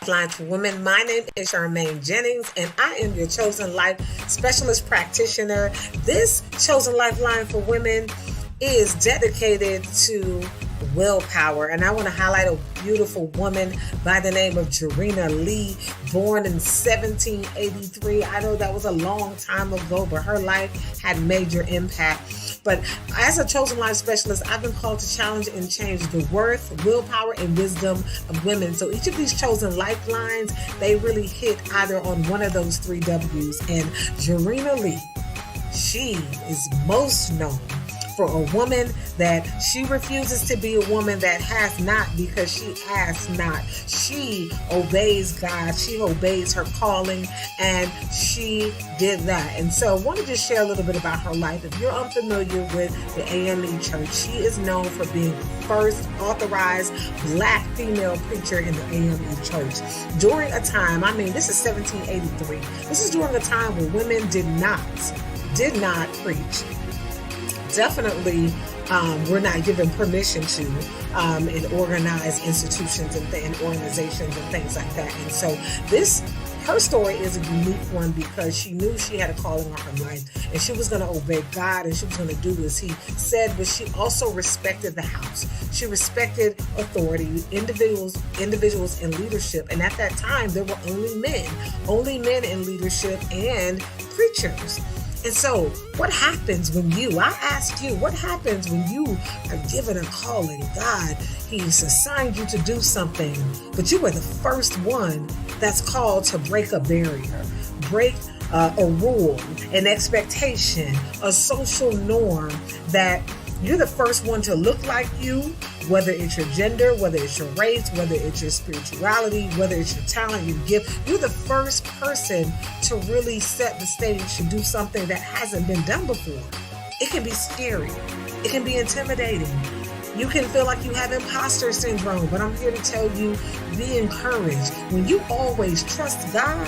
Lifeline for Women. My name is Charmaine Jennings, and I am your Chosen Life Specialist Practitioner. This Chosen Lifeline for Women is dedicated to willpower, and I want to highlight a beautiful woman by the name of Jarena Lee, born in 1783. I know that was a long time ago, but her life had major impact. But as a Chosen Life Specialist, I've been called to challenge and change the worth, willpower, and wisdom of women. So each of these Chosen Lifelines, they really hit either on one of those three W's. And Jarena Lee, she is most known for a woman that she refuses to be a woman that has not because she asks not. She obeys God. She obeys her calling, and she did that. And so I want to just share a little bit about her life. If you're unfamiliar with the AME Church, she is known for being the first authorized Black female preacher in the AME Church. During a time, this is 1783. This is during a time when women did not preach. Definitely we're not given permission to in organized institutions and organizations and things like that. And so her story is a unique one because she knew she had a calling on her life, and she was going to obey God, and she was going to do as he said, but she also respected the house. She respected authority, individuals in leadership. And at that time, there were only men in leadership and preachers. And so what happens when what happens when you are given a calling? God, he's assigned you to do something, but you were the first one that's called to break a barrier, break a rule, an expectation, a social norm, that you're the first one to look like you, whether it's your gender, whether it's your race, whether it's your spirituality, whether it's your talent, your gift. You're the first person to really set the stage to do something that hasn't been done before. It can be scary. It can be intimidating. You can feel like you have imposter syndrome, but I'm here to tell you, be encouraged. When you always trust God,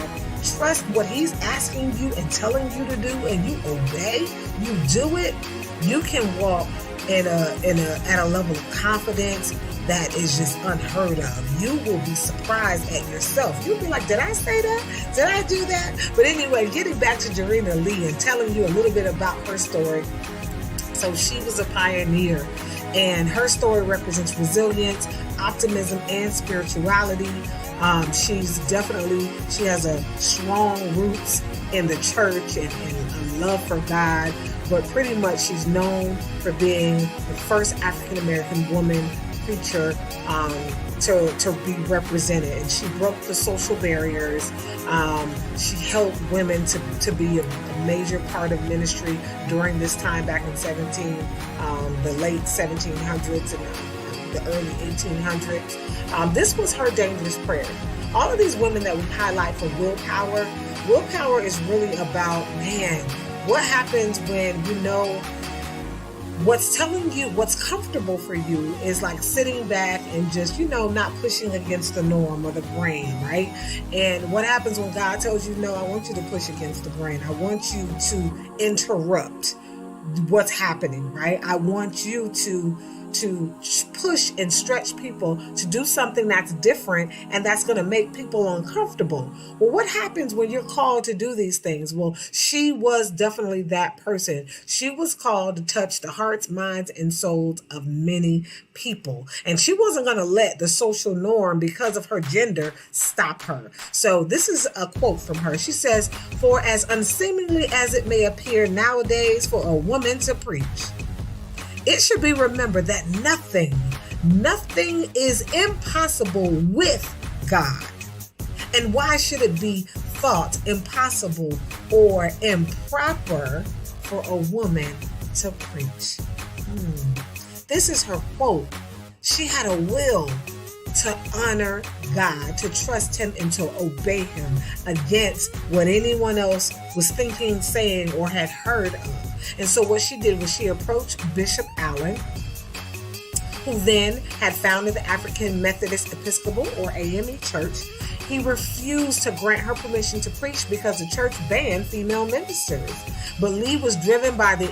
trust what he's asking you and telling you to do, and you obey, you do it, you can walk at a level of confidence that is just unheard of. You will be surprised at yourself. You'll be like, did I say that? Did I do that? But anyway, getting back to Jarena Lee and telling you a little bit about her story. So she was a pioneer, and her story represents resilience, optimism, and spirituality. She has a strong roots in the church and a love for God, but pretty much she's known for being the first African-American woman preacher to be represented. And she broke the social barriers. She helped women to be a major part of ministry during this time back in the late 1700s and the early 1800s. This was her dangerous prayer. All of these women that we highlight for willpower is really about, what happens when you know what's telling you what's comfortable for you is like sitting back and just, not pushing against the norm or the grain, right? And what happens when God tells you, no, I want you to push against the grain. I want you to interrupt what's happening, right? I want you to push and stretch people to do something that's different and that's going to make people uncomfortable. Well, what happens when you're called to do these things? Well, she was definitely that person. She was called to touch the hearts, minds, and souls of many people. And she wasn't going to let the social norm because of her gender stop her. So this is a quote from her. She says, "For as unseemly as it may appear nowadays for a woman to preach, it should be remembered that nothing is impossible with God. And why should it be thought impossible or improper for a woman to preach?" This is her quote. She had a will to honor God, to trust him, and to obey him against what anyone else was thinking, saying, or had heard of. And so what she did was she approached Bishop Allen, who then had founded the African Methodist Episcopal or AME Church, he refused to grant her permission to preach because the church banned female ministers. But Lee was driven by the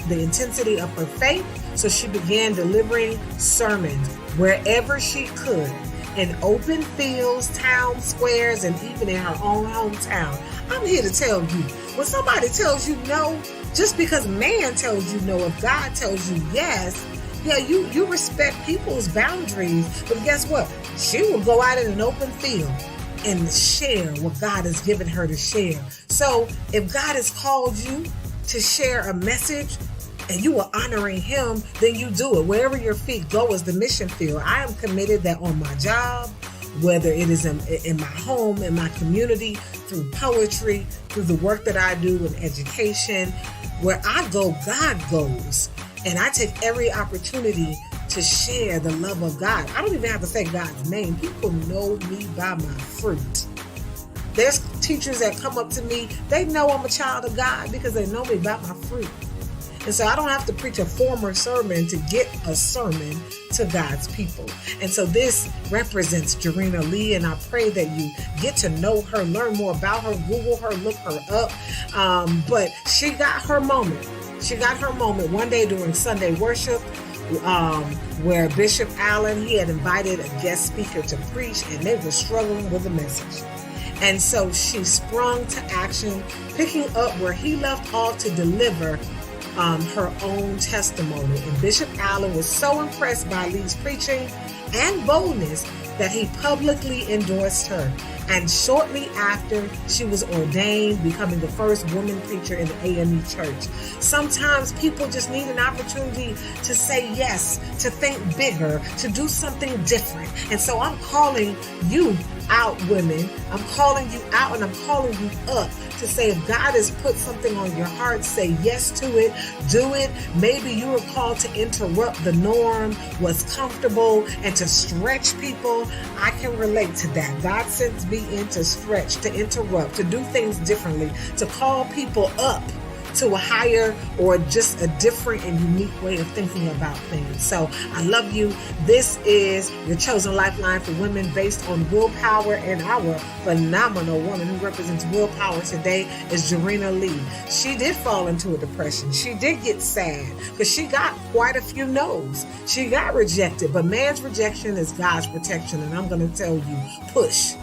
intensity of her faith, so she began delivering sermons wherever she could, in open fields, town squares, and even in her own hometown. I'm here to tell you, when somebody tells you no, just because man tells you no, if God tells you yes, yeah, you respect people's boundaries. But guess what? She will go out in an open field and share what God has given her to share. So if God has called you to share a message and you are honoring him, then you do it. Wherever your feet go is the mission field. I am committed that on my job, whether it is in my home, in my community, through poetry, through the work that I do in education, where I go, God goes. And I take every opportunity to share the love of God. I don't even have to say God's name. People know me by my fruit. There's teachers that come up to me, they know I'm a child of God because they know me by my fruit. And so I don't have to preach a former sermon to get a sermon to God's people. And so this represents Jarena Lee, and I pray that you get to know her, learn more about her, Google her, look her up. But she got her moment. She got her moment one day during Sunday worship, where Bishop Allen, he had invited a guest speaker to preach, and they were struggling with the message. And so she sprung to action, picking up where he left off to deliver her own testimony. And Bishop Allen was so impressed by Lee's preaching and boldness that he publicly endorsed her. And shortly after, she was ordained, becoming the first woman preacher in the AME church. Sometimes people just need an opportunity to say yes, to think bigger, to do something different. And so I'm calling you out, women. I'm calling you out, and I'm calling you up to say, if God has put something on your heart, say yes to it, do it. Maybe you are called to interrupt the norm, what's comfortable, and to stretch people. I can relate to that. God sends me in to stretch, to interrupt, to do things differently, to call people up to a higher or just a different and unique way of thinking about things. So I love you. This is your chosen lifeline for women, based on willpower, and our phenomenal woman who represents willpower today is Jarena Lee. She did fall into a depression. She did get sad because she got quite a few no's. She got rejected, but man's rejection is God's protection. And I'm going to tell you, push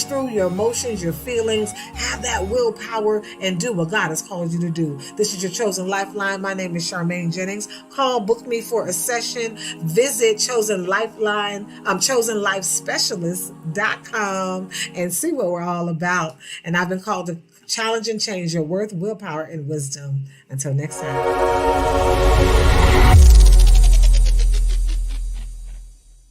through your emotions, your feelings, have that willpower, and do what God has called you to do. This is your chosen lifeline. My name is Charmaine Jennings. Call, book me for a session. Visit chosenlifespecialist.com and see what we're all about. And I've been called to challenge and change your worth, willpower, and wisdom. Until next time.